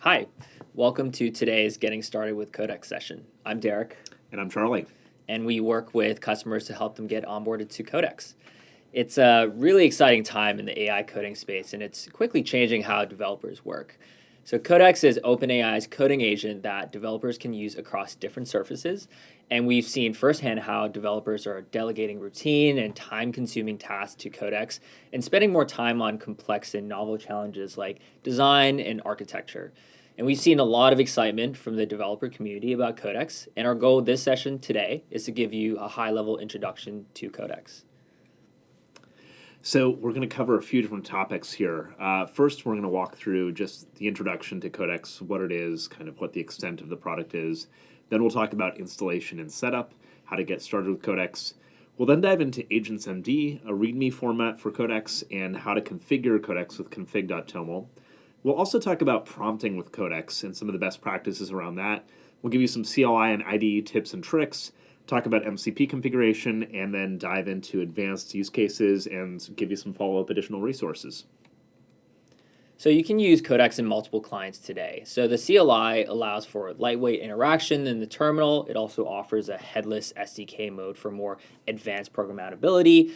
Hi, welcome to today's Getting Started with Codex session. I'm Derek. And I'm Charlie. And we work with customers to help them get onboarded to Codex. It's a really exciting time in the AI coding space, and it's quickly changing how developers work. So Codex is OpenAI's coding agent that developers can use across different surfaces, and we've seen firsthand how developers are delegating routine and time-consuming tasks to Codex and spending more time on complex and novel challenges like design and architecture. And we've seen a lot of excitement from the developer community about Codex, and our goal this session today is to give you a high-level introduction to Codex. So we're going to cover a few different topics here. First, we're going to walk through just the introduction to Codex, what it is, kind of what the extent of the product is. Then we'll talk about installation and setup, how to get started with Codex. We'll then dive into Agents.md, a README format for Codex, and how to configure Codex with config.toml. We'll also talk about prompting with Codex and some of the best practices around that. We'll give you some CLI and IDE tips and tricks, talk about MCP configuration, and then dive into advanced use cases and give you some follow-up additional resources. So you can use Codex in multiple clients today. So the CLI allows for lightweight interaction in the terminal. It also offers a headless SDK mode for more advanced programmability.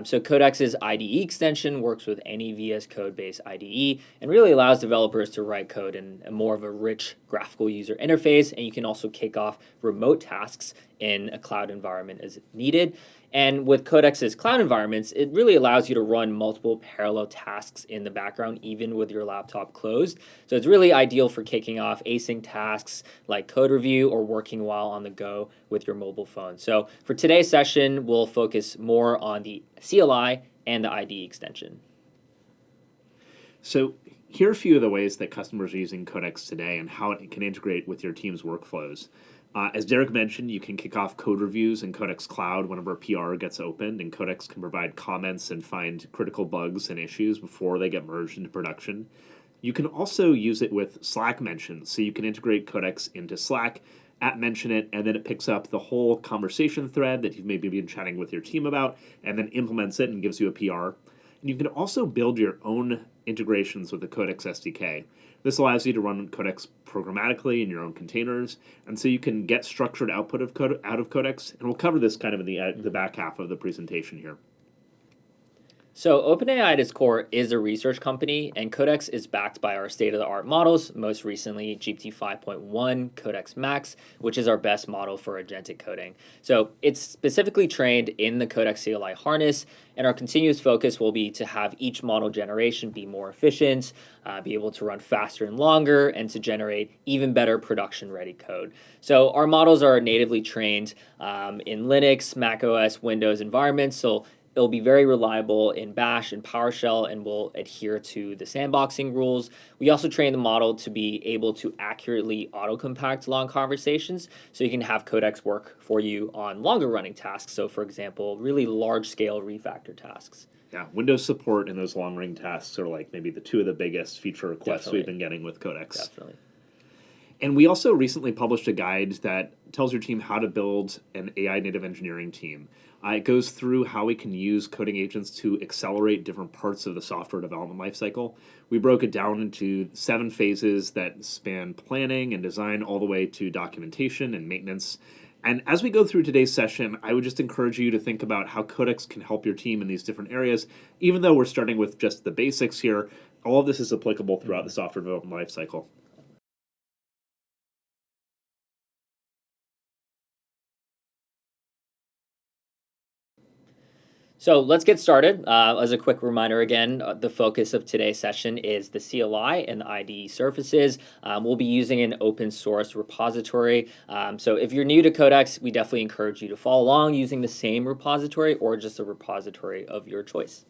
So Codex's IDE extension works with any VS Code based IDE and really allows developers to write code in more of a rich graphical user interface. And you can also kick off remote tasks in a cloud environment as needed. And with Codex's cloud environments, it really allows you to run multiple parallel tasks in the background, even with your laptop closed. So it's really ideal for kicking off async tasks like code review or working while on the go with your mobile phone. So for today's session, we'll focus more on the CLI and the IDE extension. So here are a few of the ways that customers are using Codex today and how it can integrate with your team's workflows. As Derek mentioned, you can kick off code reviews in Codex Cloud whenever a PR gets opened, and Codex can provide comments and find critical bugs and issues before they get merged into production. You can also use it with Slack mentions, so you can integrate Codex into Slack, mention it, and then it picks up the whole conversation thread that you've maybe been chatting with your team about, and then implements it and gives you a PR. And you can also build your own integrations with the Codex SDK. This allows you to run Codex programmatically in your own containers, and so you can get structured output out of Codex, and we'll cover this kind of in the back half of the presentation here. So OpenAI at its core is a research company, and Codex is backed by our state-of-the-art models, most recently GPT 5.1 Codex Max, which is our best model for agentic coding. So it's specifically trained in the Codex CLI harness, and our continuous focus will be to have each model generation be more efficient, be able to run faster and longer, and to generate even better production-ready code. So our models are natively trained in Linux, macOS, Windows environments, so it'll be very reliable in Bash and PowerShell and will adhere to the sandboxing rules. We also train the model to be able to accurately auto-compact long conversations, so you can have Codex work for you on longer running tasks. So for example, really large-scale refactor tasks. Yeah, Windows support and those long-running tasks are like maybe the two of the biggest feature requests we've been getting with Codex. Definitely. And we also recently published a guide that tells your team how to build an AI native engineering team. It goes through how we can use coding agents to accelerate different parts of the software development lifecycle. We broke it down into 7 phases that span planning and design all the way to documentation and maintenance. And as we go through today's session, I would just encourage you to think about how Codex can help your team in these different areas. Even though we're starting with just the basics here, all of this is applicable throughout the software development lifecycle. So let's get started. As a quick reminder again, the focus of today's session is the CLI and the IDE surfaces. We'll be using an open source repository. So if you're new to Codex, we definitely encourage you to follow along using the same repository or just a repository of your choice.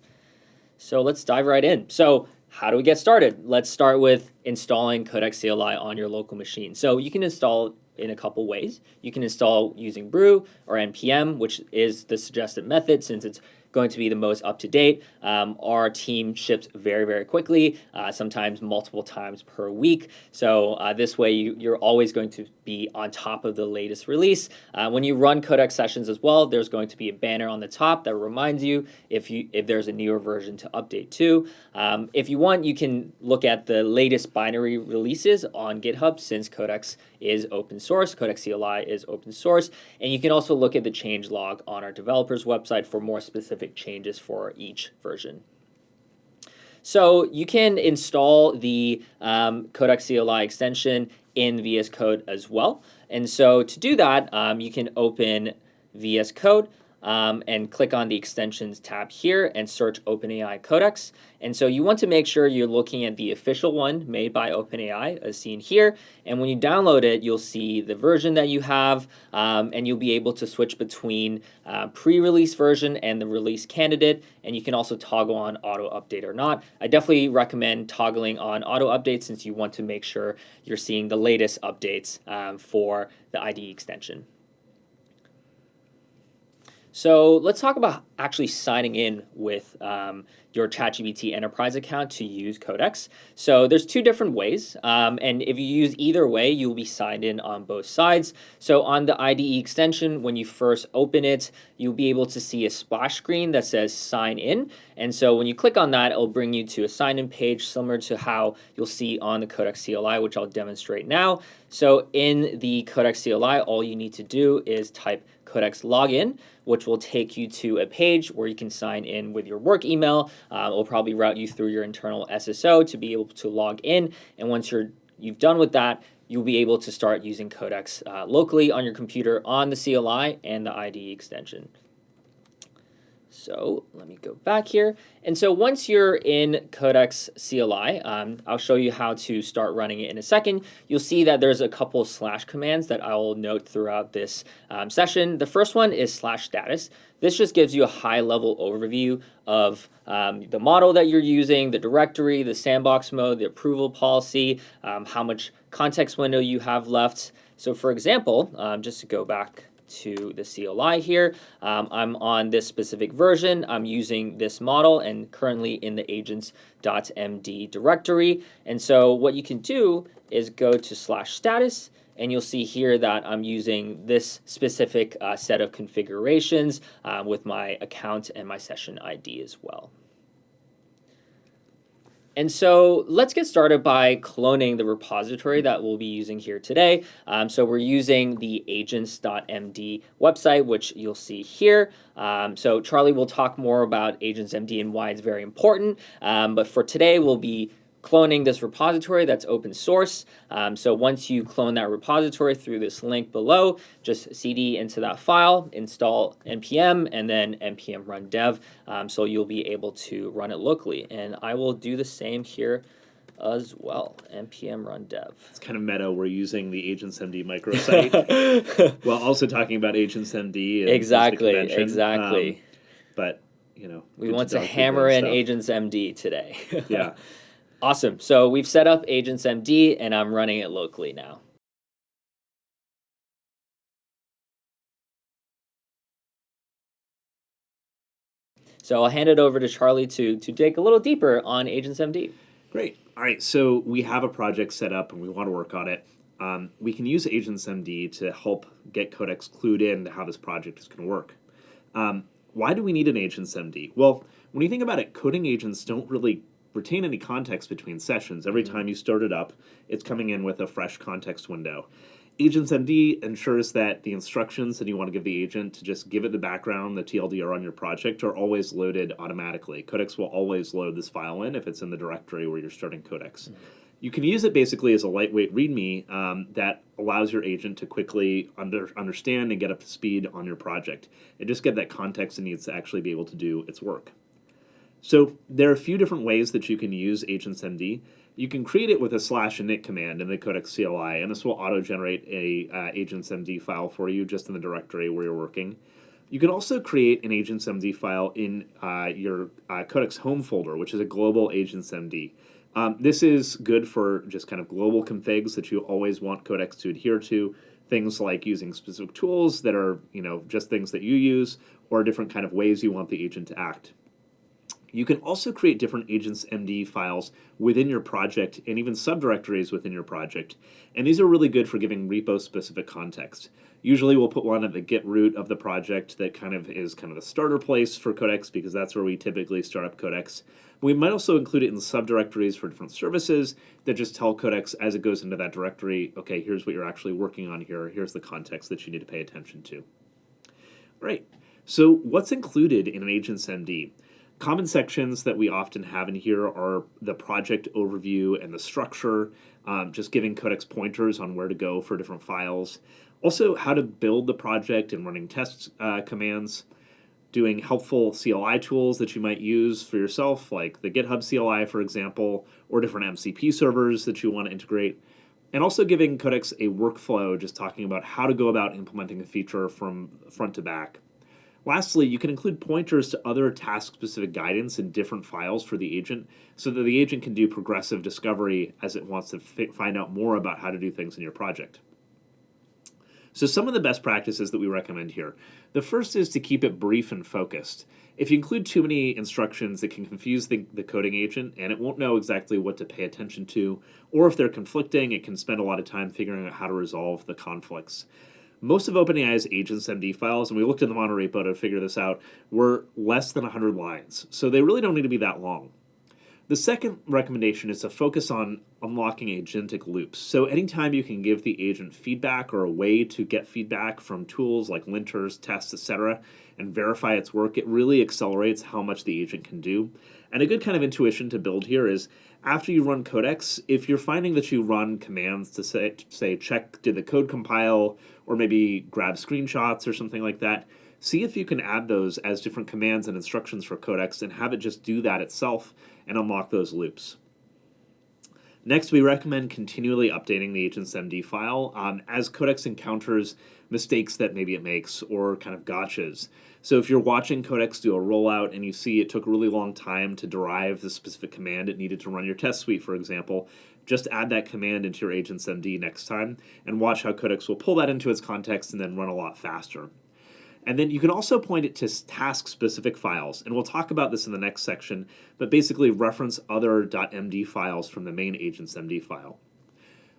So let's dive right in. So how do we get started? Let's start with installing Codex CLI on your local machine. So you can install in a couple ways. You can install using brew or npm, which is the suggested method since it's going to be the most up to date. Our team ships very, very quickly, sometimes multiple times per week. So this way you're always going to be on top of the latest release. When you run Codex sessions as well, there's going to be a banner on the top that reminds you if there's a newer version to update to. If you want, you can look at the latest binary releases on GitHub since Codex is open source. Codex CLI is open source. And you can also look at the change log on our developers website for more specific changes for each version. So you can install the Codex CLI extension in VS Code as well. And so to do that, you can open VS Code and click on the extensions tab here and search OpenAI Codex. And so you want to make sure you're looking at the official one made by OpenAI as seen here. And when you download it, you'll see the version that you have, and you'll be able to switch between pre-release version and the release candidate. And you can also toggle on auto update or not. I definitely recommend toggling on auto update since you want to make sure you're seeing the latest updates for the IDE extension. So let's talk about actually signing in with your ChatGPT Enterprise account to use Codex. So there's two different ways, and if you use either way, you'll be signed in on both sides. So on the IDE extension, when you first open it, you'll be able to see a splash screen that says sign in. And so when you click on that, it'll bring you to a sign-in page similar to how you'll see on the Codex CLI, which I'll demonstrate now. So in the Codex CLI, all you need to do is type Codex login, which will take you to a page where you can sign in with your work email. It will probably route you through your internal SSO to be able to log in. And once you've done with that, you'll be able to start using Codex locally on your computer on the CLI and the IDE extension. So let me go back here. And so once you're in Codex CLI, I'll show you how to start running it in a second. You'll see that there's a couple slash commands that I'll note throughout this session. The first one is /status. This just gives you a high-level overview of the model that you're using, the directory, the sandbox mode, the approval policy, how much context window you have left. So for example, just to go back to the CLI here, I'm on this specific version. I'm using this model and currently in the Agents.md directory. And so what you can do is go to /status, and you'll see here that I'm using this specific set of configurations with my account and my session ID as well. And so let's get started by cloning the repository that we'll be using here today. So we're using the Agents.md website, which you'll see here. So Charlie will talk more about Agents.md and why it's very important. But for today, we'll be cloning this repository that's open source. So once you clone that repository through this link below, just cd into that file, install npm, and then npm run dev. So you'll be able to run it locally. And I will do the same here as well, npm run dev. It's kind of meta. We're using the Agents.md microsite while also talking about Agents.md. And Exactly. But, you know, we want to hammer in Agents.md today. Yeah. Awesome. So we've set up Agents.md, and I'm running it locally now. So I'll hand it over to Charlie to dig a little deeper on Agents.md. Great. All right. So we have a project set up, and we want to work on it. We can use Agents.md to help get Codex clued in to how this project is going to work. Why do we need an Agents.md? Well, when you think about it, coding agents don't really retain any context between sessions. Every time you start it up, it's coming in with a fresh context window. Agents.md ensures that the instructions that you want to give the agent to just give it the background, the TLDR on your project, are always loaded automatically. Codex will always load this file in if it's in the directory where you're starting Codex. You can use it basically as a lightweight README that allows your agent to quickly understand and get up to speed on your project and just get that context it needs to actually be able to do its work. So there are a few different ways that you can use Agents.md. You can create it with a /init command in the Codex CLI, and this will auto-generate a Agents.md file for you just in the directory where you're working. You can also create an Agents.md file in your Codex home folder, which is a global Agents.md. This is good for just kind of global configs that you always want Codex to adhere to. things like using specific tools that are, just things that you use, or different kind of ways you want the agent to act. You can also create different Agents.md files within your project and even subdirectories within your project. And these are really good for giving repo-specific context. Usually we'll put one at the git root of the project that is the starter place for Codex, because that's where we typically start up Codex. We might also include it in subdirectories for different services that just tell Codex as it goes into that directory, okay, here's what you're actually working on here. Here's the context that you need to pay attention to. All right, so what's included in an Agents.md? Common sections that we often have in here are the project overview and the structure, just giving Codex pointers on where to go for different files. Also, how to build the project and running test commands, doing helpful CLI tools that you might use for yourself, like the GitHub CLI, for example, or different MCP servers that you want to integrate. And also giving Codex a workflow, just talking about how to go about implementing a feature from front to back. Lastly, you can include pointers to other task-specific guidance in different files for the agent, so that the agent can do progressive discovery as it wants to find out more about how to do things in your project. So some of the best practices that we recommend here. The first is to keep it brief and focused. If you include too many instructions, it can confuse the coding agent, and it won't know exactly what to pay attention to, or if they're conflicting, it can spend a lot of time figuring out how to resolve the conflicts. Most of OpenAI's Agents.md files, and we looked in the monorepo to figure this out, were less than 100 lines, so they really don't need to be that long. The second recommendation is to focus on unlocking agentic loops. So anytime you can give the agent feedback or a way to get feedback from tools like linters, tests, etc., and verify its work, it really accelerates how much the agent can do. And a good kind of intuition to build here is, after you run Codex, if you're finding that you run commands to say check did the code compile, or maybe grab screenshots or something like that, see if you can add those as different commands and instructions for Codex and have it just do that itself and unlock those loops. Next, we recommend continually updating the Agents.md file as Codex encounters mistakes that maybe it makes, or kind of gotchas. So if you're watching Codex do a rollout and you see it took a really long time to derive the specific command it needed to run your test suite, for example, just add that command into your Agents.md next time and watch how Codex will pull that into its context and then run a lot faster. And then you can also point it to task-specific files, and we'll talk about this in the next section, but basically reference other .md files from the main Agents.md file.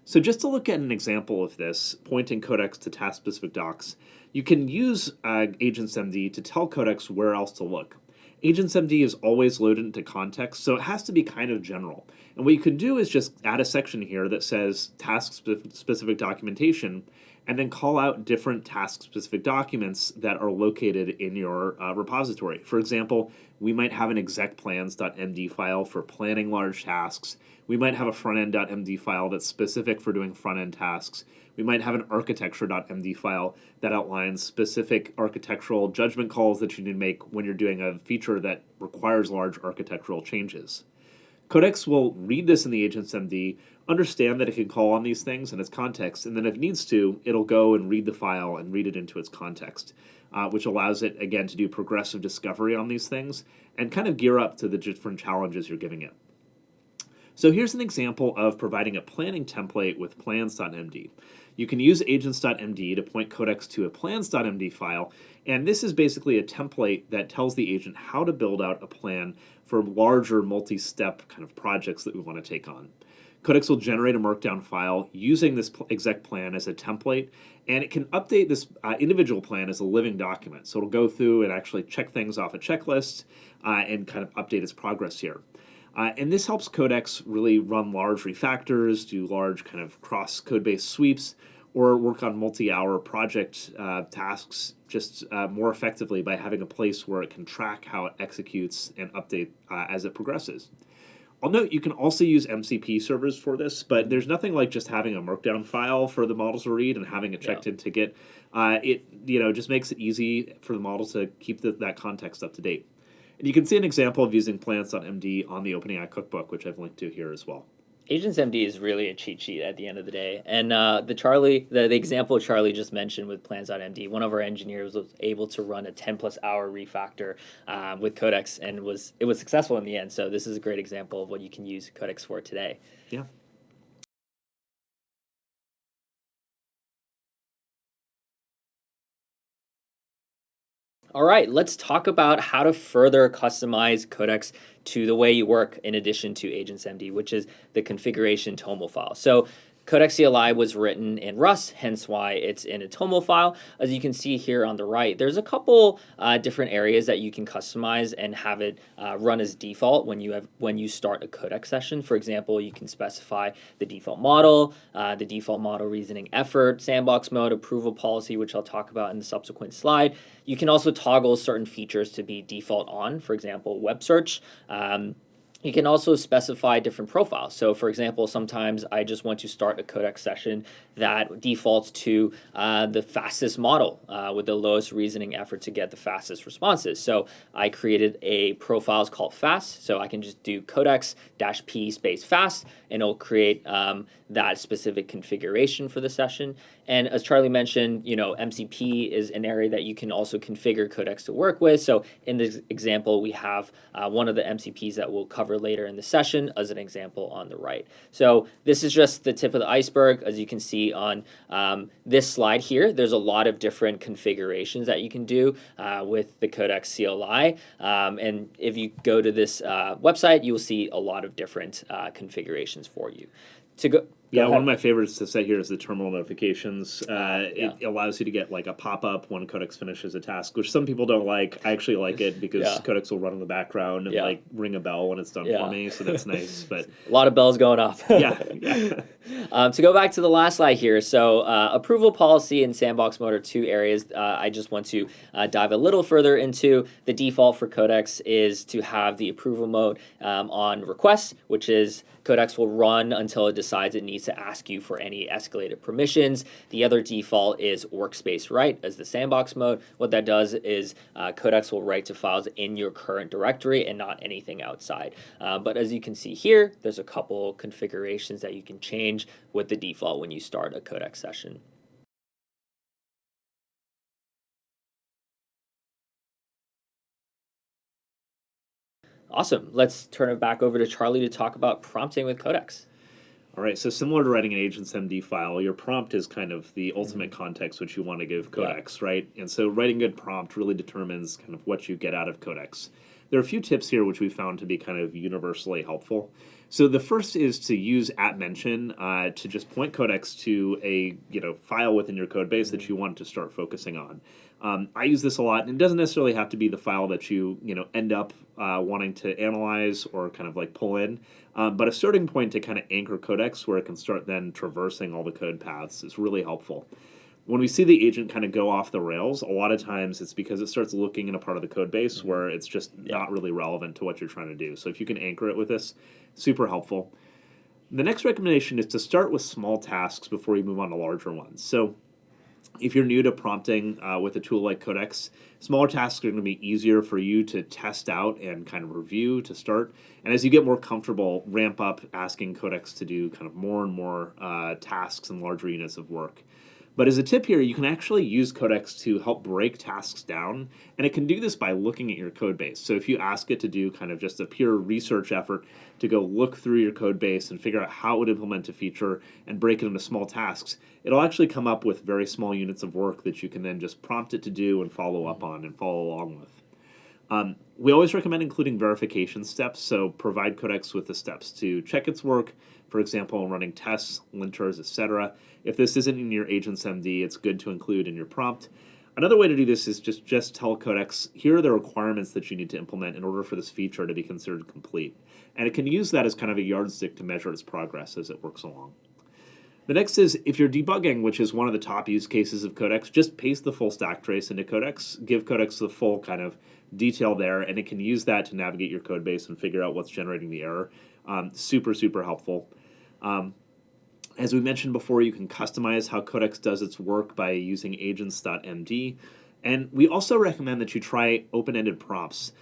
So just to look at an example of this, pointing Codex to task-specific docs, you can use Agents.md to tell Codex where else to look. Agents.md is always loaded into context, so it has to be kind of general. And what you can do is just add a section here that says task-specific documentation, and then call out different task-specific documents that are located in your repository. For example, we might have an execplans.md file for planning large tasks. We might have a frontend.md file that's specific for doing front-end tasks. We might have an architecture.md file that outlines specific architectural judgment calls that you need to make when you're doing a feature that requires large architectural changes. Codex will read this in the Agents.md, understand that it can call on these things in its context, and then if it needs to, it'll go and read the file and read it into its context, which allows it, again, to do progressive discovery on these things and kind of gear up to the different challenges you're giving it. So here's an example of providing a planning template with plans.md. You can use Agents.md to point Codex to a plans.md file, and this is basically a template that tells the agent how to build out a plan for larger multi-step kind of projects that we want to take on. Codex will generate a markdown file using this exec plan as a template, and it can update this individual plan as a living document. So it'll go through and actually check things off a checklist and kind of update its progress here. And this helps Codex really run large refactors, do large kind of cross codebase sweeps, or work on multi-hour project tasks just more effectively by having a place where it can track how it executes and update as it progresses. I'll note you can also use MCP servers for this, but there's nothing like just having a markdown file for the model to read and having it checked into Git. It just makes it easy for the model to keep that context up to date. And you can see an example of using plans.md on the OpenAI cookbook, which I've linked to here as well. Agents.md is really a cheat sheet at the end of the day. And the example Charlie just mentioned with plans.md, one of our engineers was able to run a 10+ hour refactor with Codex, and it was successful in the end. So this is a great example of what you can use Codex for today. Yeah. All right, let's talk about how to further customize Codex to the way you work in addition to Agents.md, which is the configuration TOML file. So Codex CLI was written in Rust, hence why it's in a TOML file. As you can see here on the right, there's a couple different areas that you can customize and have it run as default when you start a Codex session. For example, you can specify the default model reasoning effort, sandbox mode, approval policy, which I'll talk about in the subsequent slide. You can also toggle certain features to be default on, for example, web search. You can also specify different profiles. So for example, sometimes I just want to start a Codex session that defaults to the fastest model with the lowest reasoning effort to get the fastest responses. So I created a profile called fast. So I can just do codex-p space fast, and it'll create that specific configuration for the session. And as Charlie mentioned, MCP is an area that you can also configure Codex to work with. So in this example, we have one of the MCPs that we'll cover later in the session as an example on the right. So this is just the tip of the iceberg. As you can see on this slide here, there's a lot of different configurations that you can do with the Codex CLI. And if you go to this website, you will see a lot of different configurations for you. One of my favorites to set here is the terminal notifications. It allows you to get like a pop-up when Codex finishes a task, which some people don't like. I actually like it because Codex will run in the background and like ring a bell when it's done for me, so that's nice. But a lot of bells going off. To go back to the last slide here, so approval policy and sandbox mode are two areas I just want to dive a little further into. The default for Codex is to have the approval mode on request, which is Codex will run until it decides it needs to ask you for any escalated permissions. The other default is workspace write as the sandbox mode. What that does is Codex will write to files in your current directory and not anything outside. But as you can see here, there's a couple configurations that you can change with the default when you start a Codex session. Awesome. Let's turn it back over to Charlie to talk about prompting with Codex. All right, so similar to writing an Agents.md file, your prompt is kind of the ultimate context which you want to give Codex, right? And so writing a good prompt really determines kind of what you get out of Codex. There are a few tips here which we found to be kind of universally helpful. So the first is to use @mention to just point Codex to a file within your code base that you want to start focusing on. I use this a lot, and it doesn't necessarily have to be the file that you end up wanting to analyze or kind of like pull in, but a starting point to kind of anchor Codex where it can start then traversing all the code paths is really helpful. When we see the agent kind of go off the rails, a lot of times it's because it starts looking in a part of the code base where it's just not really relevant to what you're trying to do. So if you can anchor it with this, super helpful. The next recommendation is to start with small tasks before you move on to larger ones. So if you're new to prompting with a tool like Codex, smaller tasks are going to be easier for you to test out and kind of review to start. And as you get more comfortable, ramp up asking Codex to do kind of more and more tasks and larger units of work. But as a tip here, you can actually use Codex to help break tasks down, and it can do this by looking at your code base. So if you ask it to do kind of just a pure research effort to go look through your code base and figure out how it would implement a feature and break it into small tasks, it'll actually come up with very small units of work that you can then just prompt it to do and follow up on and follow along with. We always recommend including verification steps, so provide Codex with the steps to check its work, for example, running tests, linters, etc. If this isn't in your Agents.md, it's good to include in your prompt. Another way to do this is just tell Codex, here are the requirements that you need to implement in order for this feature to be considered complete. And it can use that as kind of a yardstick to measure its progress as it works along. The next is, if you're debugging, which is one of the top use cases of Codex, just paste the full stack trace into Codex, give Codex the full kind of detail there, and it can use that to navigate your code base and figure out what's generating the error. Super, super helpful. As we mentioned before, you can customize how Codex does its work by using Agents.md. And we also recommend that you try open-ended prompts.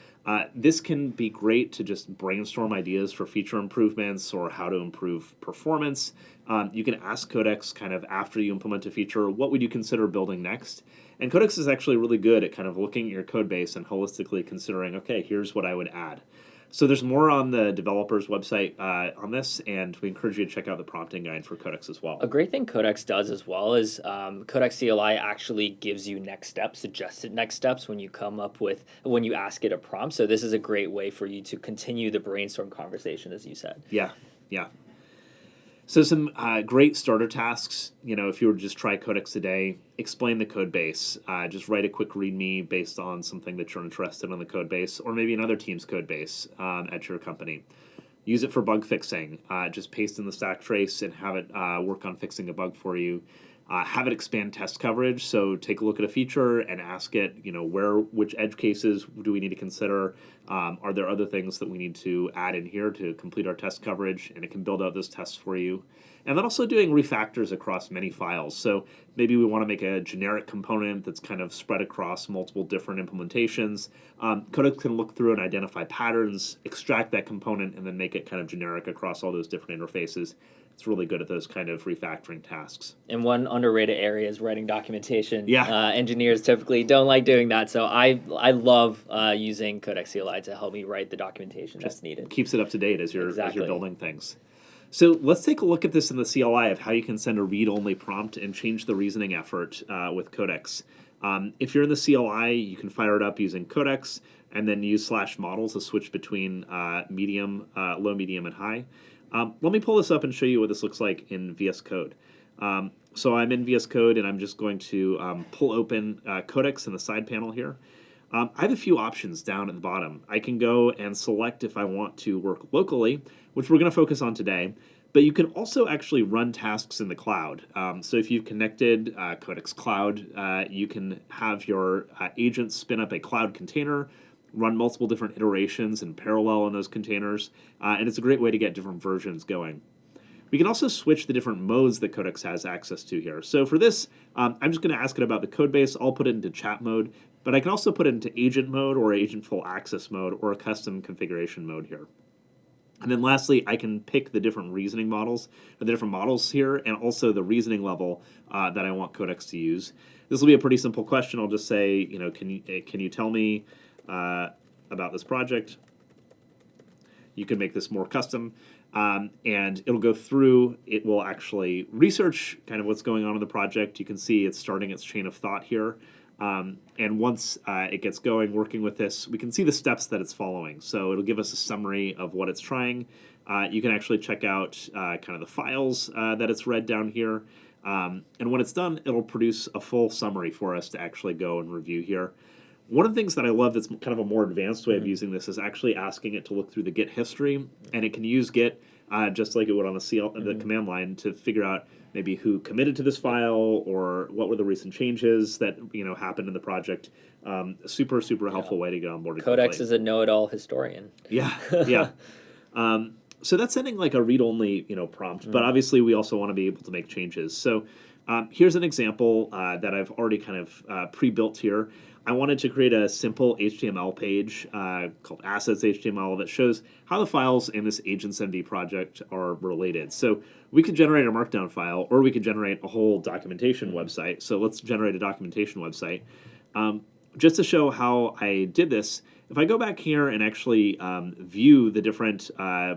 This can be great to just brainstorm ideas for feature improvements or how to improve performance. You can ask Codex kind of after you implement a feature, what would you consider building next? And Codex is actually really good at kind of looking at your code base and holistically considering, okay, here's what I would add. So there's more on the developer's website on this, and we encourage you to check out the prompting guide for Codex as well. A great thing Codex does as well is Codex CLI actually gives you next steps, suggested next steps when you ask it a prompt. So this is a great way for you to continue the brainstorm conversation, as you said. Yeah, yeah. So some great starter tasks, if you were to just try Codex today, explain the code base. Just write a quick README based on something that you're interested in the code base, or maybe another team's code base at your company. Use it for bug fixing. Just paste in the stack trace and have it work on fixing a bug for you. Have it expand test coverage. So take a look at a feature and ask it, which edge cases do we need to consider? Are there other things that we need to add in here to complete our test coverage? And it can build out those tests for you. And then also doing refactors across many files. So maybe we want to make a generic component that's kind of spread across multiple different implementations. Codex can look through and identify patterns, extract that component, and then make it kind of generic across all those different interfaces. It's really good at those kind of refactoring tasks. And one underrated area is writing documentation. Yeah. Engineers typically don't like doing that, so I love using Codex CLI to help me write the documentation that's needed. Keeps it up to date as you're Exactly. building things. So let's take a look at this in the CLI of how you can send a read-only prompt and change the reasoning effort with Codex. If you're in the CLI, you can fire it up using Codex and then use /models to switch between low, medium, and high. Let me pull this up and show you what this looks like in VS Code. So I'm in VS Code, and I'm just going to pull open Codex in the side panel here. I have a few options down at the bottom. I can go and select if I want to work locally, which we're going to focus on today. But you can also actually run tasks in the cloud. So if you've connected Codex Cloud, you can have your agents spin up a cloud container, run multiple different iterations in parallel in those containers, and it's a great way to get different versions going. We can also switch the different modes that Codex has access to here. So for this, I'm just going to ask it about the code base. I'll put it into chat mode, but I can also put it into agent mode or agent full access mode or a custom configuration mode here. And then lastly, I can pick the different reasoning models, the different models here, and also the reasoning level that I want Codex to use. This will be a pretty simple question. I'll just say, can you tell me about this project? You can make this more custom, and it'll go through. It will actually research kind of what's going on in the project. You can see it's starting its chain of thought here. And once it gets going, working with this, we can see the steps that it's following. So it'll give us a summary of what it's trying. You can actually check out kind of the files that it's read down here. And when it's done, it'll produce a full summary for us to actually go and review here. One of the things that I love that's kind of a more advanced way of using this is actually asking it to look through the Git history. And it can use Git just like it would on the command line to figure out maybe who committed to this file or what were the recent changes that happened in the project. Super helpful way to get on board. Codex is a know-it-all historian. Yeah, yeah. So that's sending like a read-only prompt, but obviously we also want to be able to make changes. So here's an example that I've already kind of pre-built here. I wanted to create a simple HTML page called assets.html that shows how the files in this Agents.md project are related. So we could generate a markdown file, or we could generate a whole documentation website. So let's generate a documentation website. Just to show how I did this, if I go back here and actually view the different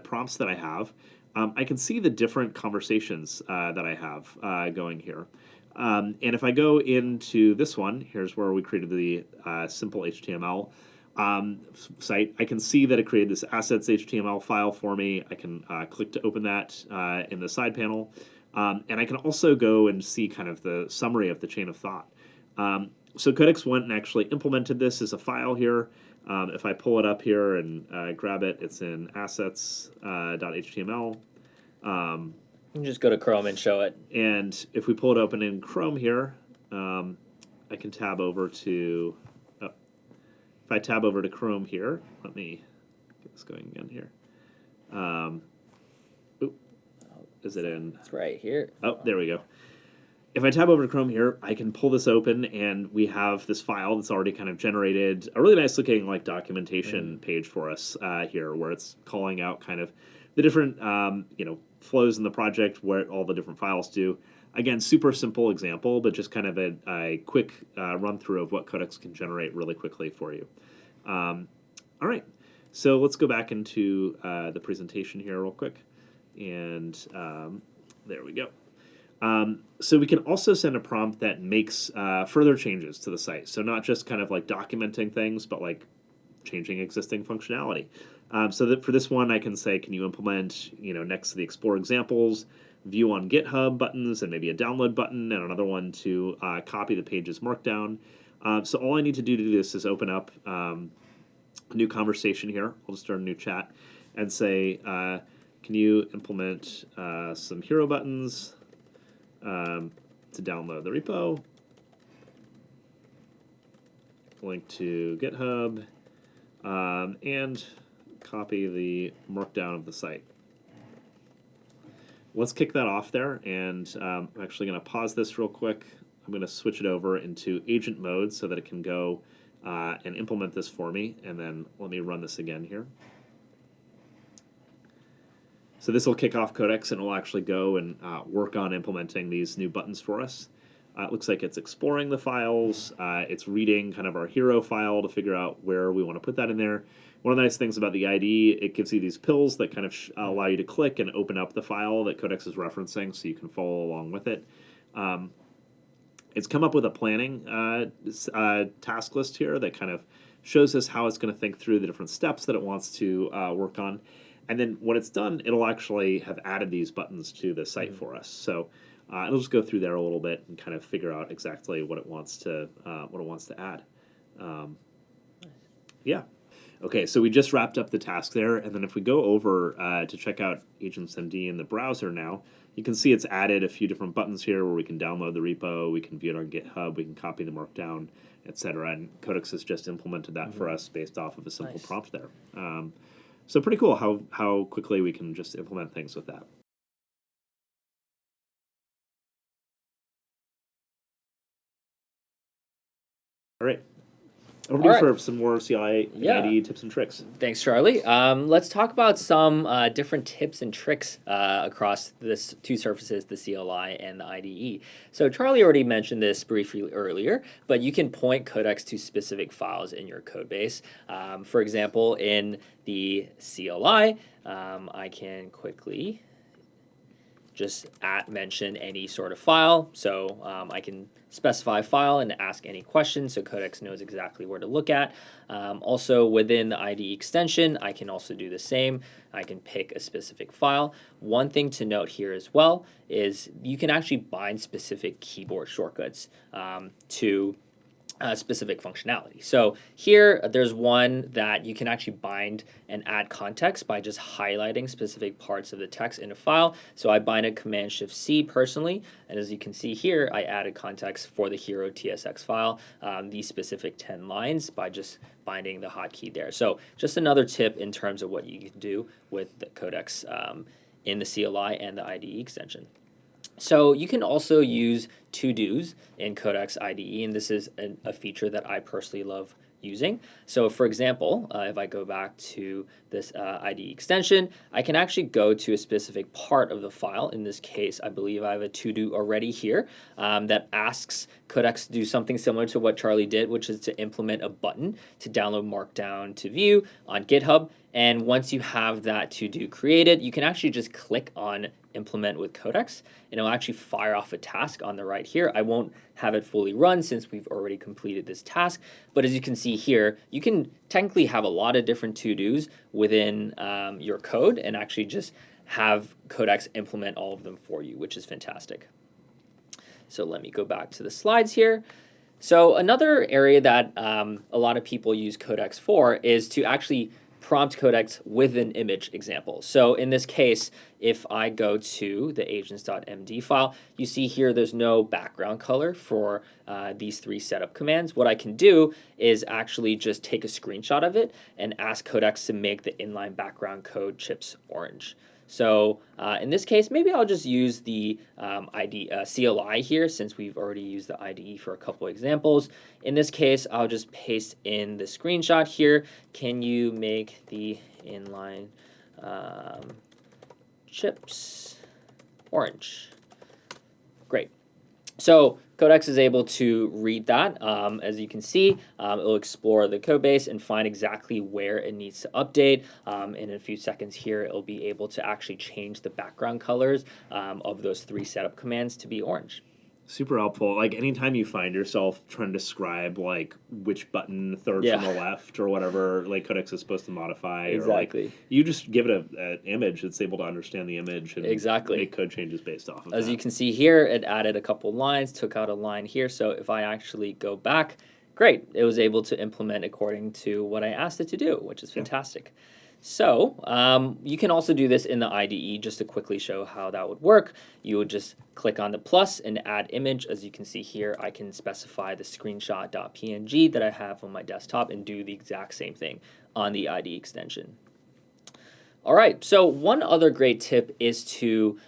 prompts that I have, I can see the different conversations that I have going here. And if I go into this one, here's where we created the simple HTML site. I can see that it created this assets.html file for me. I can click to open that in the side panel. And I can also go and see kind of the summary of the chain of thought. So Codex went and actually implemented this as a file here. If I pull it up here and grab it, it's in assets.html. You can just go to Chrome and show it. And if we pull it open in Chrome here, I can tab over to, if I tab over to Chrome here, let me get this going again here. Is it in? It's right here. Oh, there we go. If I tab over to Chrome here, I can pull this open, and we have this file that's already kind of generated a really nice looking like documentation page for us here, where it's calling out kind of the different flows in the project, what all the different files do. Again, super simple example, but just kind of a quick run through of what Codex can generate really quickly for you. All right. So let's go back into the presentation here real quick. And there we go. So we can also send a prompt that makes further changes to the site. So not just kind of like documenting things, but like changing existing functionality. So that for this one, I can say, can you implement, next to the Explore Examples, View on GitHub buttons, and maybe a download button, and another one to copy the page's markdown. So all I need to do this is open up a new conversation here. I'll just start a new chat and say, can you implement some hero buttons to download the repo, link to GitHub, and copy the markdown of the site. Let's kick that off there, and I'm actually going to pause this real quick. I'm going to switch it over into agent mode so that it can go and implement this for me, and then let me run this again here. So this will kick off Codex, and it will actually go and work on implementing these new buttons for us. It looks like it's exploring the files. It's reading kind of our hero file to figure out where we want to put that in there. One of the nice things about the IDE, it gives you these pills that kind of allow you to click and open up the file that Codex is referencing so you can follow along with it. It's come up with a planning task list here that kind of shows us how it's going to think through the different steps that it wants to work on. And then when it's done, it'll actually have added these buttons to the site for us. So it'll just go through there a little bit and kind of figure out exactly what it wants to add. Yeah. Okay, so we just wrapped up the task there, and then if we go over to check out Agents.md in the browser now, you can see it's added a few different buttons here where we can download the repo, we can view it on GitHub, we can copy the markdown, etc. And Codex has just implemented that for us based off of a simple prompt there. So pretty cool how quickly we can just implement things with that. All right. Over to you for some more CLI and IDE tips and tricks. Thanks, Charlie. Let's talk about some different tips and tricks across this two surfaces, the CLI and the IDE. So Charlie already mentioned this briefly earlier, but you can point Codex to specific files in your code base. For example, in the CLI, I can quickly just mention any sort of file. So I can specify file and ask any questions so Codex knows exactly where to look at. Also within the IDE extension, I can also do the same. I can pick a specific file. One thing to note here as well is you can actually bind specific keyboard shortcuts to specific functionality. So here there's one that you can actually bind and add context by just highlighting specific parts of the text in a file. So I bind a Command-Shift-C personally, and as you can see here, I added context for the hero TSX file, these specific 10 lines by just binding the hotkey there. So just another tip in terms of what you can do with the Codex in the CLI and the IDE extension. So you can also use to-dos in Codex IDE, and this is a feature that I personally love using. So for example, if I go back to this IDE extension, I can actually go to a specific part of the file. In this case, I believe I have a to-do already here that asks Codex to do something similar to what Charlie did, which is to implement a button to download Markdown to view on GitHub. And once you have that to-do created, you can actually just click on implement with Codex, and it'll actually fire off a task on the right here. I won't have it fully run since we've already completed this task, but as you can see here, you can technically have a lot of different to-dos within your code and actually just have Codex implement all of them for you, which is fantastic. So let me go back to the slides here. So another area that a lot of people use Codex for is to actually prompt Codex with an image example. So in this case, if I go to the Agents.md file, you see here there's no background color for these three setup commands. What I can do is actually just take a screenshot of it and ask Codex to make the inline background code chips orange. So in this case, maybe I'll just use the CLI here since we've already used the IDE for a couple examples. In this case, I'll just paste in the screenshot here. Can you make the inline chips orange? Great. So Codex is able to read that. As you can see, it'll explore the code base and find exactly where it needs to update. In a few seconds here, it'll be able to actually change the background colors of those 3 setup commands to be orange. Super helpful. Like anytime you find yourself trying to describe like which button third Yeah. from the left or whatever, like Codex is supposed to modify, Exactly. or like you just give it an image that's able to understand the image and Exactly. make code changes based off of As that. you can see here, it added a couple lines, took out a line here. So if I actually go back, great, it was able to implement according to what I asked it to do, which is fantastic. So you can also do this in the IDE. Just to quickly show how that would work, you would just click on the plus and add image. As you can see here, I can specify the screenshot.png that I have on my desktop and do the exact same thing on the IDE extension. All right, so one other great tip is to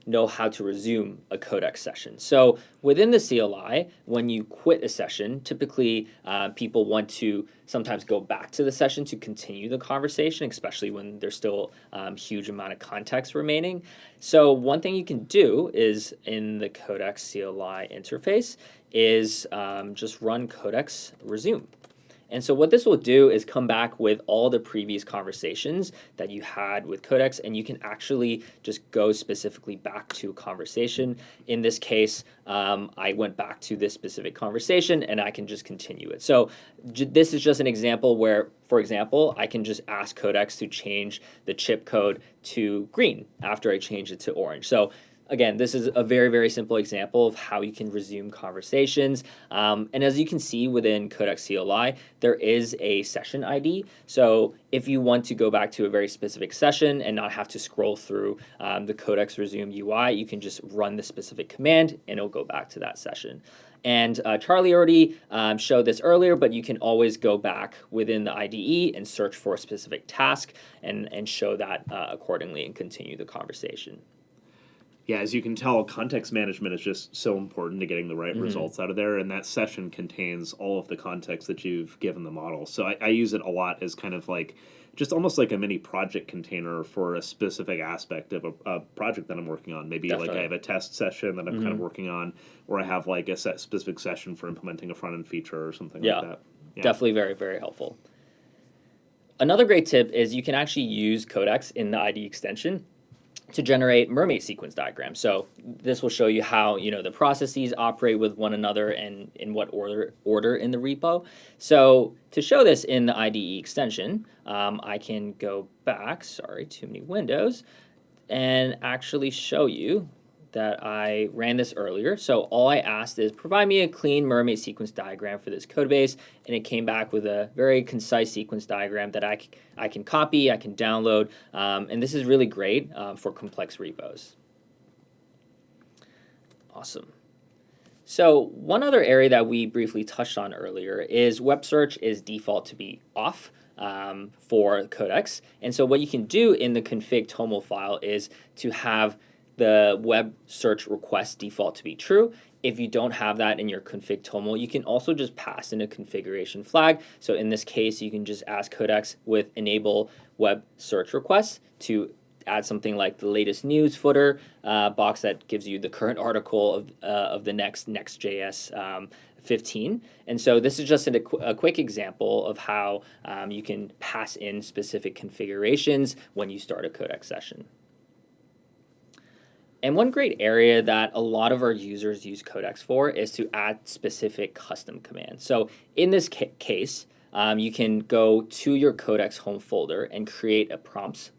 know how to resume a Codex session. So within the CLI, when you quit a session, typically people want to sometimes go back to the session to continue the conversation, especially when there's still a huge amount of context remaining. So one thing you can do is in the Codex CLI interface is just run Codex resume. And so what this will do is come back with all the previous conversations that you had with Codex, and you can actually just go specifically back to a conversation. In this case, I went back to this specific conversation, and I can just continue it. So this is just an example where, for example, I can just ask Codex to change the chip code to green after I change it to orange. So again, this is a very, very simple example of how you can resume conversations. And as you can see within Codex CLI, there is a session ID. So if you want to go back to a very specific session and not have to scroll through the Codex resume UI, you can just run the specific command and it'll go back to that session. And Charlie already showed this earlier, but you can always go back within the IDE and search for a specific task and show that accordingly and continue the conversation. Yeah, as you can tell, context management is just so important to getting the right results out of there, and that session contains all of the context that you've given the model. So I use it a lot as kind of like, just almost like a mini project container for a specific aspect of a project that I'm working on. Maybe like I have a test session that I'm kind of working on, or I have like a specific session for implementing a front-end feature or something like that. Yeah, definitely very, very helpful. Another great tip is you can actually use Codex in the IDE extension to generate mermaid sequence diagrams. So this will show you how the processes operate with one another and in what order in the repo. So to show this in the IDE extension, I can go back, sorry, too many windows, and actually show you that I ran this earlier. So all I asked is provide me a clean mermaid sequence diagram for this code base, and it came back with a very concise sequence diagram that I can copy, I can download, and this is really great for complex repos. Awesome. So one other area that we briefly touched on earlier is web search is default to be off for Codex. And so what you can do in the config toml file is to have the web search request default to be true. If you don't have that in your config toml, you can also just pass in a configuration flag. So in this case, you can just ask Codex with enable web search requests to add something like the latest news footer box that gives you the current article of the Next.js 15. And so this is just a quick example of how you can pass in specific configurations when you start a Codex session. And one great area that a lot of our users use Codex for is to add specific custom commands. So in this case, you can go to your Codex home folder and create a prompts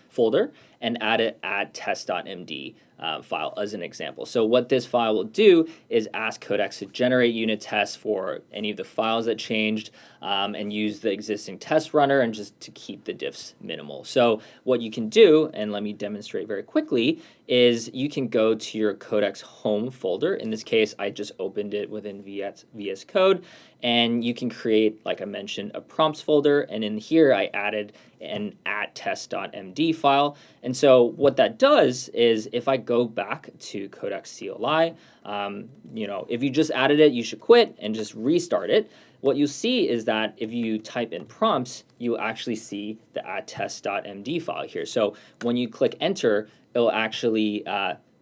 folder and add test.md file as an example. So what this file will do is ask Codex to generate unit tests for any of the files that changed and use the existing test runner and just to keep the diffs minimal. So what you can do, and let me demonstrate very quickly, is you can go to your Codex home folder. In this case, I just opened it within VS Code, and you can create, like I mentioned, a prompts folder, and in here I added an @test.md file. And so what that does is if I go back to Codex CLI, if you just added it, you should quit and just restart it. What you see is that if you type in prompts, you actually see the @test.md file here. So when you click enter, it'll actually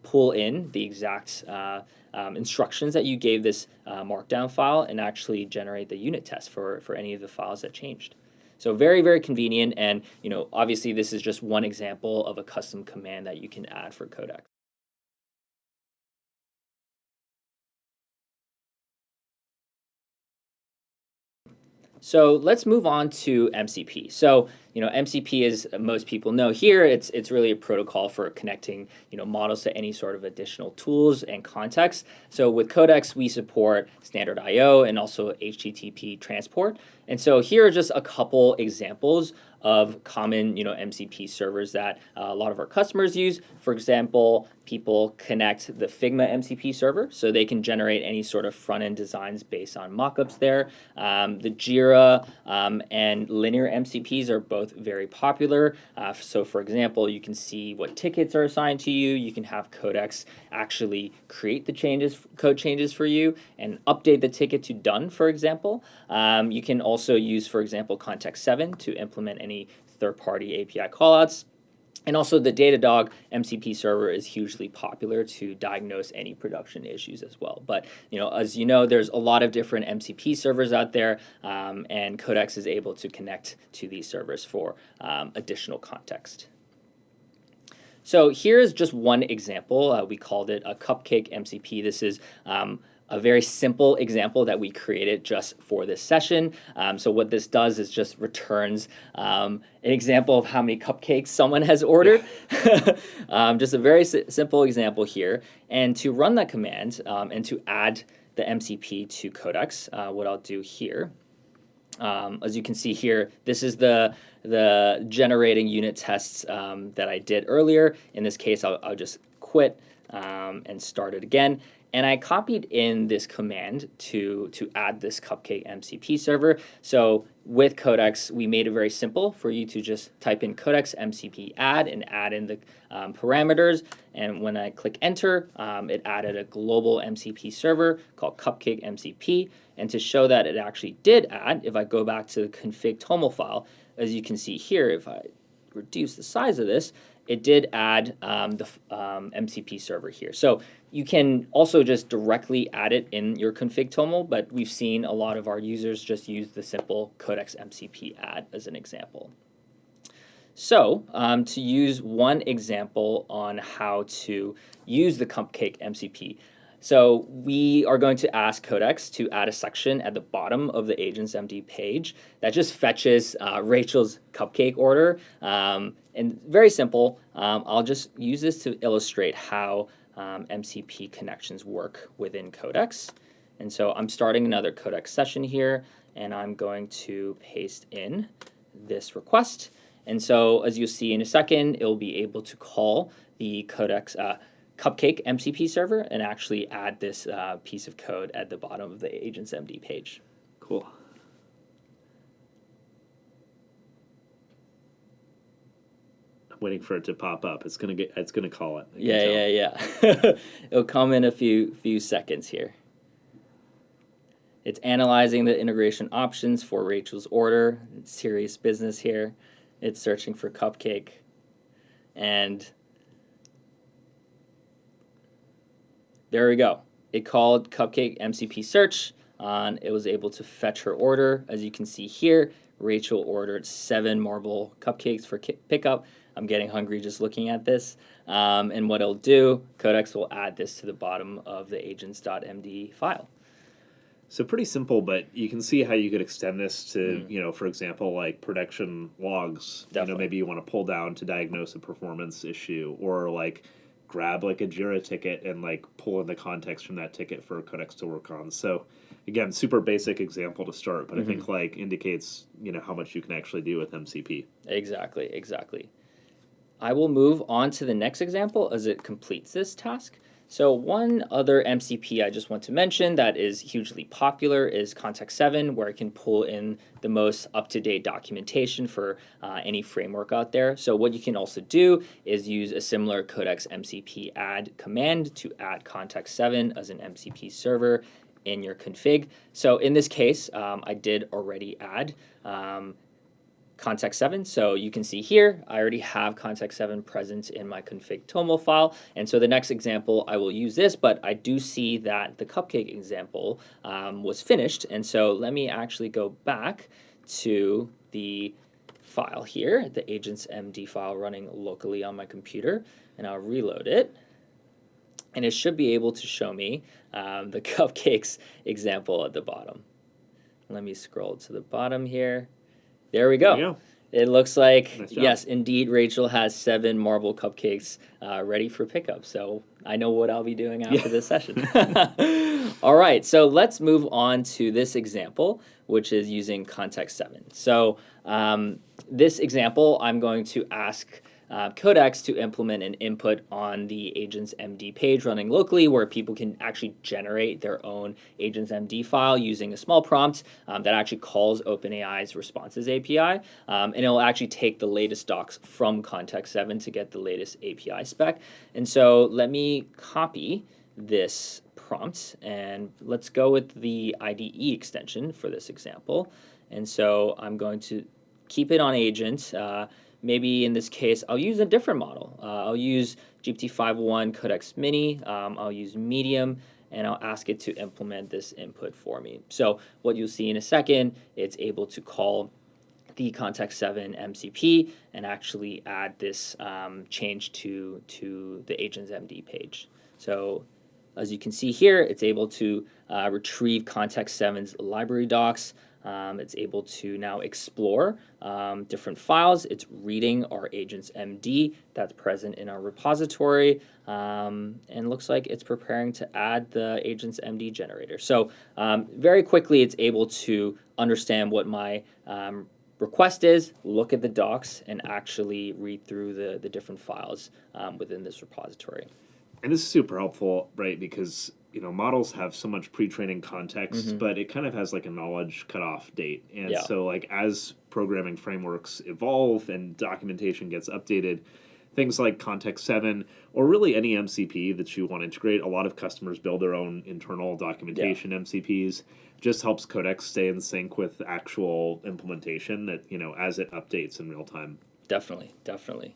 pull in the exact instructions that you gave this markdown file and actually generate the unit test for any of the files that changed. So very, very convenient, and obviously this is just one example of a custom command that you can add for Codex. So let's move on to MCP. So MCP, as most people know here, it's really a protocol for connecting models to any sort of additional tools and context. So with Codex, we support standard I/O and also HTTP transport. And so here are just a couple examples of common MCP servers that a lot of our customers use. For example, people connect the Figma MCP server, so they can generate any sort of front-end designs based on mockups there. The Jira and linear MCPs are both very popular. So for example, you can see what tickets are assigned to you. You can have Codex actually create the code changes for you and update the ticket to done, for example. You can also use, for example, Context 7 to implement any third-party API callouts. And also the Datadog MCP server is hugely popular to diagnose any production issues as well. But as you know, there's a lot of different MCP servers out there, and Codex is able to connect to these servers for additional context. So here's just one example. We called it a cupcake MCP. This is a very simple example that we created just for this session. So what this does is just returns an example of how many cupcakes someone has ordered. Just a very simple example here. And to run that command and to add the MCP to Codex, what I'll do here, as you can see here, this is the generating unit tests that I did earlier. In this case, I'll just quit and start it again. And I copied in this command to add this cupcake MCP server. So with Codex, we made it very simple for you to just type in Codex MCP add and add in the parameters. And when I click enter, it added a global MCP server called cupcake MCP. And to show that it actually did add, if I go back to the config toml file, as you can see here, if I reduce the size of this, it did add the MCP server here. So you can also just directly add it in your config toml, but we've seen a lot of our users just use the simple Codex MCP add as an example. So to use one example on how to use the cupcake MCP, so we are going to ask Codex to add a section at the bottom of the Agents.md page that just fetches Rachel's cupcake order. And very simple. I'll just use this to illustrate how MCP connections work within Codex. And so I'm starting another Codex session here, and I'm going to paste in this request. And so as you'll see in a second, it'll be able to call the Codex cupcake MCP server and actually add this piece of code at the bottom of the Agents.md page. Cool. I'm waiting for it to pop up. It's gonna call it. Yeah. It'll come in a few seconds here. It's analyzing the integration options for Rachel's order. It's serious business here. It's searching for cupcake, and there we go. It called cupcake MCP search. It was able to fetch her order. As you can see here, Rachel ordered 7 marble cupcakes for pickup. I'm getting hungry just looking at this. And what it'll do, Codex will add this to the bottom of the agents.md file. So pretty simple, but you can see how you could extend this to, for example, like production logs. Definitely. Maybe you want to pull down to diagnose a performance issue, or like grab like a Jira ticket and like pull in the context from that ticket for Codex to work on. So again, super basic example to start, but I think like indicates, how much you can actually do with MCP. Exactly. I will move on to the next example as it completes this task. So one other MCP I just want to mention that is hugely popular is Context 7, where it can pull in the most up-to-date documentation for any framework out there. So what you can also do is use a similar Codex MCP add command to add Context 7 as an MCP server in your config. So in this case, I did already add context 7. So you can see here, I already have context 7 present in my config toml file. And so the next example, I will use this, but I do see that the cupcake example was finished. And so let me actually go back to the file here, the Agents.md file running locally on my computer, and I'll reload it. And it should be able to show me the cupcakes example at the bottom. Let me scroll to the bottom here. There we go. There you go. It looks like, Nice job. yes, indeed, Rachel has 7 marble cupcakes ready for pickup. So I know what I'll be doing after this session. All right, so let's move on to this example, which is using context 7. So this example, I'm going to ask Codex to implement an input on the Agents.md page running locally where people can actually generate their own Agents.md file using a small prompt that actually calls OpenAI's responses API. And it'll actually take the latest docs from context 7 to get the latest API spec. And so let me copy this prompt and let's go with the IDE extension for this example. And so I'm going to keep it on agent. Maybe in this case, I'll use a different model. I'll use GPT-5.1 Codex Mini. I'll use Medium, and I'll ask it to implement this input for me. So what you'll see in a second, it's able to call the context 7 MCP and actually add this change to the Agents.md page. So as you can see here, it's able to retrieve context 7's library docs. It's able to now explore different files. It's reading our Agents.md that's present in our repository, and looks like it's preparing to add the Agents.md generator. So very quickly, it's able to understand what my request is, look at the docs, and actually read through the different files within this repository. And this is super helpful, right? Because models have so much pre-training context, but it kind of has like a knowledge cutoff date. And so like as programming frameworks evolve and documentation gets updated, things like context 7 or really any MCP that you want to integrate, a lot of customers build their own internal documentation MCPs. Just helps Codex stay in sync with actual implementation that, as it updates in real time. Definitely, definitely.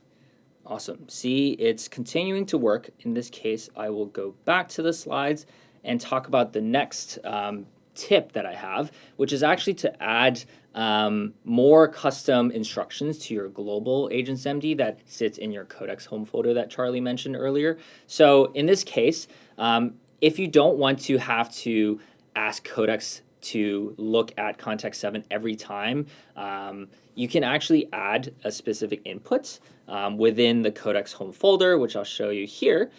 Awesome. See, it's continuing to work. In this case, I will go back to the slides and talk about the next tip that I have, which is actually to add more custom instructions to your global Agents.md that sits in your Codex home folder that Charlie mentioned earlier. So in this case, if you don't want to have to ask Codex to look at context 7 every time, you can actually add a specific input within the Codex home folder, which I'll show you here,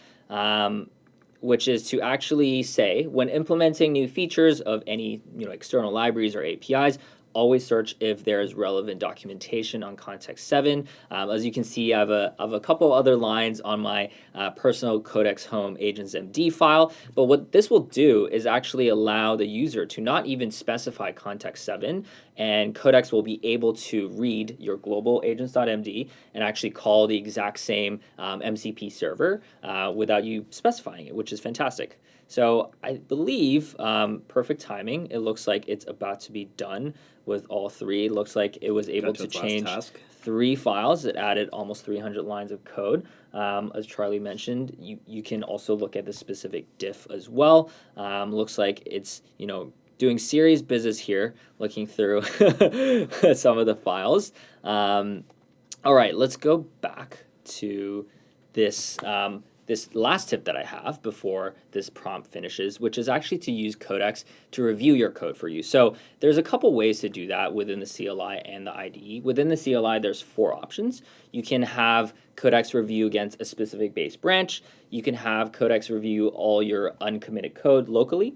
which is to actually say, when implementing new features of any external libraries or APIs, always search if there's relevant documentation on context 7. As you can see, I have a couple other lines on my personal Codex home Agents.md file. But what this will do is actually allow the user to not even specify context 7, and Codex will be able to read your global Agents.md and actually call the exact same MCP server without you specifying it, which is fantastic. So I believe perfect timing. It looks like it's about to be done with all 3. It looks like it was able to change 3 files. It added almost 300 lines of code. As Charlie mentioned, you can also look at the specific diff as well. Looks like it's doing serious business here, looking through some of the files. All right, let's go back to this this last tip that I have before this prompt finishes, which is actually to use Codex to review your code for you. So there's a couple ways to do that within the CLI and the IDE. Within the CLI, there's 4 options. You can have Codex review against a specific base branch. You can have Codex review all your uncommitted code locally.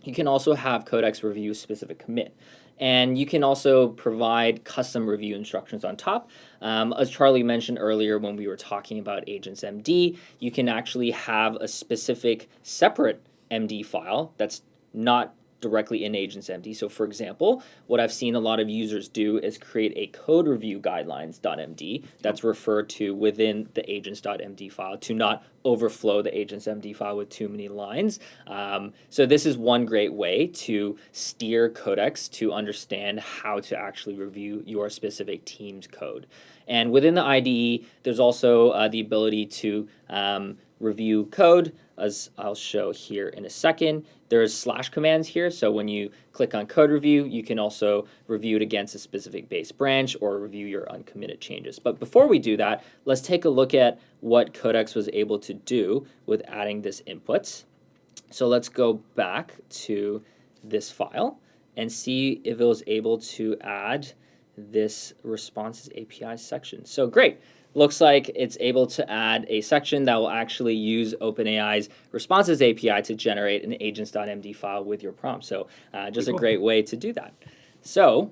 You can also have Codex review specific commit. And you can also provide custom review instructions on top. As Charlie mentioned earlier when we were talking about Agents.md, you can actually have a specific separate MD file that's not directly in Agents.md. So for example, what I've seen a lot of users do is create a code review guidelines.md that's referred to within the Agents.md file to not overflow the Agents.md file with too many lines. So this is one great way to steer Codex to understand how to actually review your specific team's code. And within the IDE, there's also the ability to review code, as I'll show here in a second. There's slash commands here, so when you click on code review, you can also review it against a specific base branch or review your uncommitted changes. But before we do that, let's take a look at what Codex was able to do with adding this input. So let's go back to this file and see if it was able to add this responses API section. So great. Looks like it's able to add a section that will actually use OpenAI's responses API to generate an agents.md file with your prompt. So just a great way to do that. So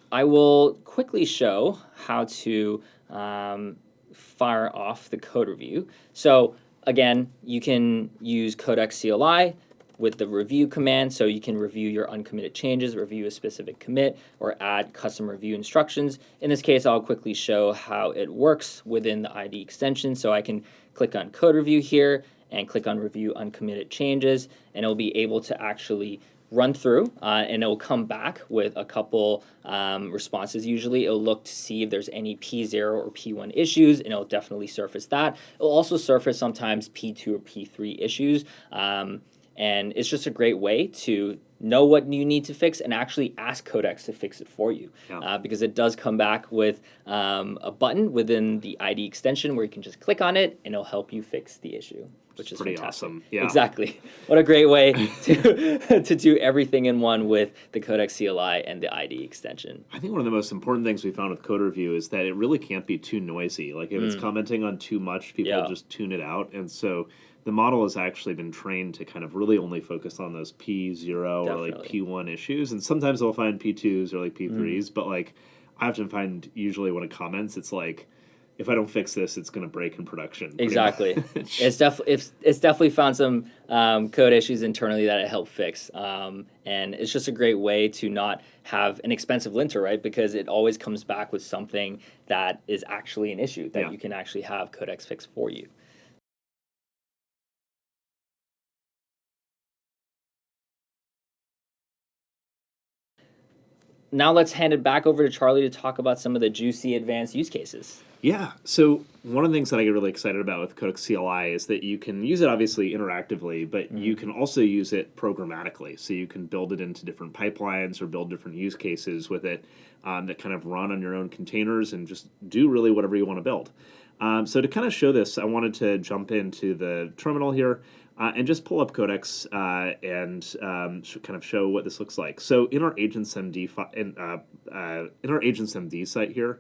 I will quickly show how to fire off the code review. So again, you can use Codex CLI with the review command, so you can review your uncommitted changes, review a specific commit, or add custom review instructions. In this case, I'll quickly show how it works within the IDE extension. So I can click on code review here and click on review uncommitted changes, and it'll be able to actually run through, and it'll come back with a couple responses. Usually it'll look to see if there's any P0 or P1 issues, and it'll definitely surface that. It'll also surface sometimes P2 or P3 issues. And it's just a great way to know what you need to fix and actually ask Codex to fix it for you. Because it does come back with a button within the IDE extension where you can just click on it and it'll help you fix the issue, which is pretty fantastic. Awesome. Yeah. Exactly. What a great way to, to do everything in one with the Codex CLI and the IDE extension. I think one of the most important things we found with code review is that it really can't be too noisy. Like if it's commenting on too much, people just tune it out. And so the model has actually been trained to kind of really only focus on those P0 or like P1 issues. And sometimes they'll find P2s or like P3s, but like I often find usually when it comments, it's like, if I don't fix this, it's going to break in production. Exactly. It's definitely found some code issues internally that it helped fix. And it's just a great way to not have an expensive linter, right? Because it always comes back with something that is actually an issue that you can actually have Codex fix for you. Now let's hand it back over to Charlie to talk about some of the juicy advanced use cases. Yeah, so one of the things that I get really excited about with Codex CLI is that you can use it obviously interactively, but you can also use it programmatically. So you can build it into different pipelines or build different use cases with it that kind of run on your own containers and just do really whatever you want to build. So to kind of show this, I wanted to jump into the terminal here and just pull up Codex and kind of show what this looks like. So in our Agents.md site here,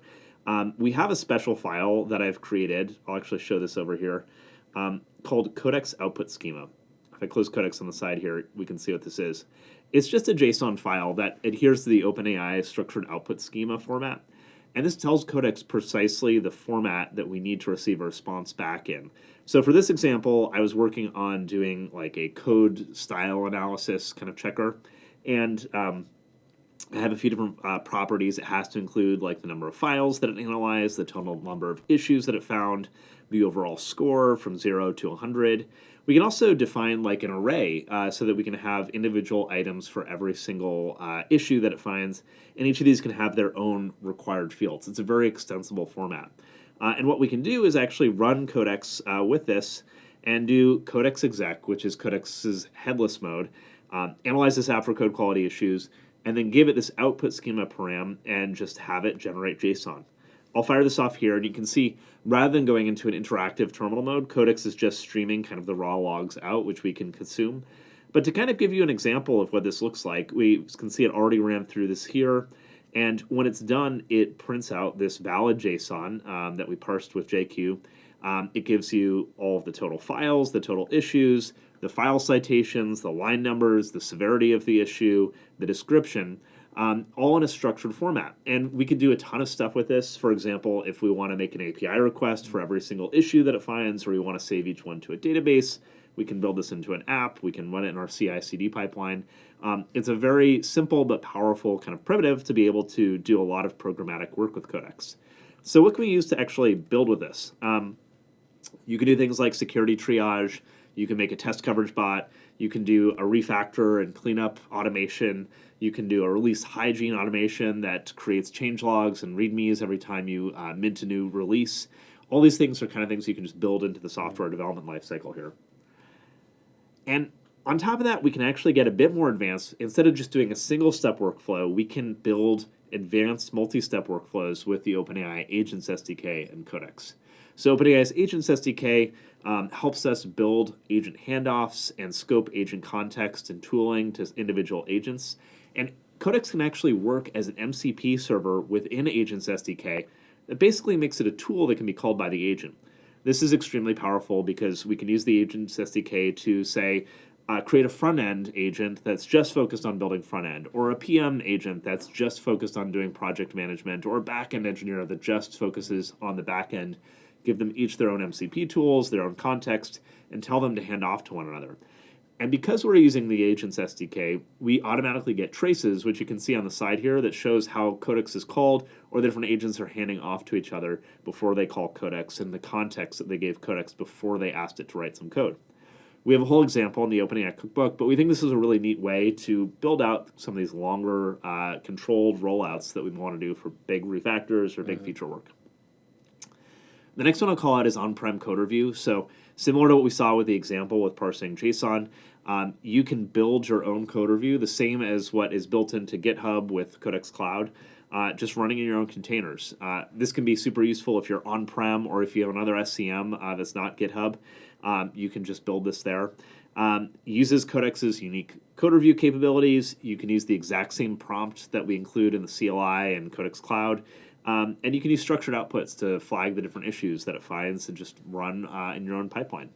we have a special file that I've created. I'll actually show this over here, called Codex Output Schema. If I close Codex on the side here, we can see what this is. It's just a JSON file that adheres to the OpenAI structured output schema format. And this tells Codex precisely the format that we need to receive a response back in. So for this example, I was working on doing like a code style analysis kind of checker. And I have a few different properties. It has to include like the number of files that it analyzed, the total number of issues that it found, the overall score from 0 to 100. We can also define like an array so that we can have individual items for every single issue that it finds, and each of these can have their own required fields. It's a very extensible format. And what we can do is actually run Codex with this and do Codex exec, which is Codex's headless mode, analyze this app for code quality issues, and then give it this output schema param and just have it generate JSON. I'll fire this off here, and you can see, rather than going into an interactive terminal mode, Codex is just streaming kind of the raw logs out, which we can consume. But to kind of give you an example of what this looks like, we can see it already ran through this here, and when it's done, it prints out this valid JSON that we parsed with JQ. It gives you all of the total files, the total issues, the file citations, the line numbers, the severity of the issue, the description, all in a structured format. And we could do a ton of stuff with this. For example, if we want to make an API request for every single issue that it finds, or we want to save each one to a database, we can build this into an app. We can run it in our CI/CD pipeline. It's a very simple but powerful kind of primitive to be able to do a lot of programmatic work with Codex. So what can we use to actually build with this? You can do things like security triage. You can make a test coverage bot. You can do a refactor and cleanup automation. You can do a release hygiene automation that creates change logs and readmes every time you mint a new release. All these things are kind of things you can just build into the software development lifecycle here. And on top of that, we can actually get a bit more advanced. Instead of just doing a single-step workflow, we can build advanced multi-step workflows with the OpenAI Agents SDK and Codex. So OpenAI's Agents SDK helps us build agent handoffs and scope agent context and tooling to individual agents. And Codex can actually work as an MCP server within Agents SDK that basically makes it a tool that can be called by the agent. This is extremely powerful because we can use the Agents SDK to, say, create a front-end agent that's just focused on building front-end, or a PM agent that's just focused on doing project management, or a back-end engineer that just focuses on the back-end. Give them each their own MCP tools, their own context, and tell them to hand off to one another. And because we're using the Agents SDK, we automatically get traces, which you can see on the side here, that shows how Codex is called, or the different agents are handing off to each other before they call Codex, and the context that they gave Codex before they asked it to write some code. We have a whole example in the OpenAI cookbook, but we think this is a really neat way to build out some of these longer controlled rollouts that we want to do for big refactors or big feature work. The next one I'll call out is on-prem code review. So similar to what we saw with the example with parsing JSON, you can build your own code review, the same as what is built into GitHub with Codex Cloud, just running in your own containers. This can be super useful if you're on-prem or if you have another SCM that's not GitHub. You can just build this there. Uses Codex's unique code review capabilities. You can use the exact same prompt that we include in the CLI and Codex Cloud. And you can use structured outputs to flag the different issues that it finds and just run in your own pipeline.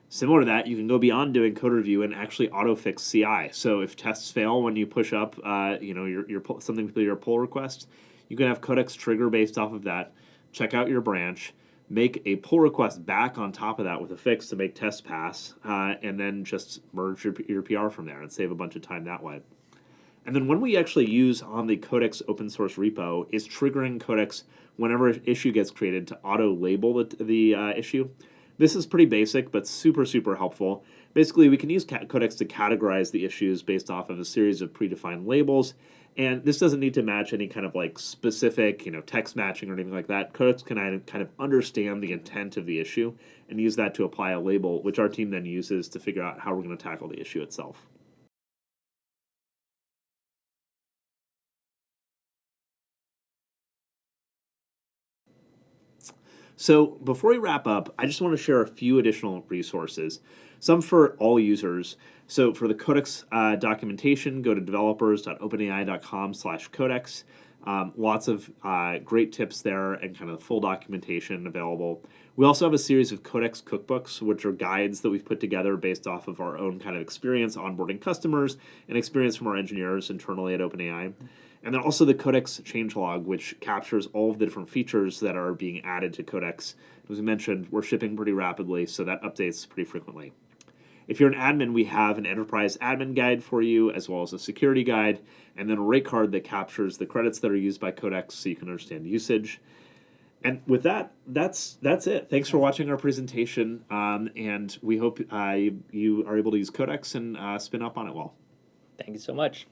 Similar to that, you can go beyond doing code review and actually auto-fix CI. So if tests fail when you push up something to your pull request, you can have Codex trigger based off of that, check out your branch, make a pull request back on top of that with a fix to make tests pass, and then just merge your PR from there and save a bunch of time that way. And then when we actually use on the Codex open source repo is triggering Codex whenever an issue gets created to auto-label the issue. This is pretty basic, but super, super helpful. Basically, we can use Codex to categorize the issues based off of a series of predefined labels. And this doesn't need to match any kind of like specific, text matching or anything like that. Codex can kind of understand the intent of the issue and use that to apply a label, which our team then uses to figure out how we're going to tackle the issue itself. So before we wrap up, I just want to share a few additional resources, some for all users. So for the Codex documentation, go to developers.openai.com/codex. Lots of great tips there and kind of full documentation available. We also have a series of Codex cookbooks, which are guides that we've put together based off of our own kind of experience onboarding customers and experience from our engineers internally at OpenAI. And then also the Codex changelog, which captures all of the different features that are being added to Codex. As we mentioned, we're shipping pretty rapidly, so that updates pretty frequently. If you're an admin, we have an enterprise admin guide for you, as well as a security guide, and then a rate card that captures the credits that are used by Codex so you can understand usage. And with that, that's it. Thanks for watching our presentation, and we hope you are able to use Codex and spin up on it well. Thank you so much.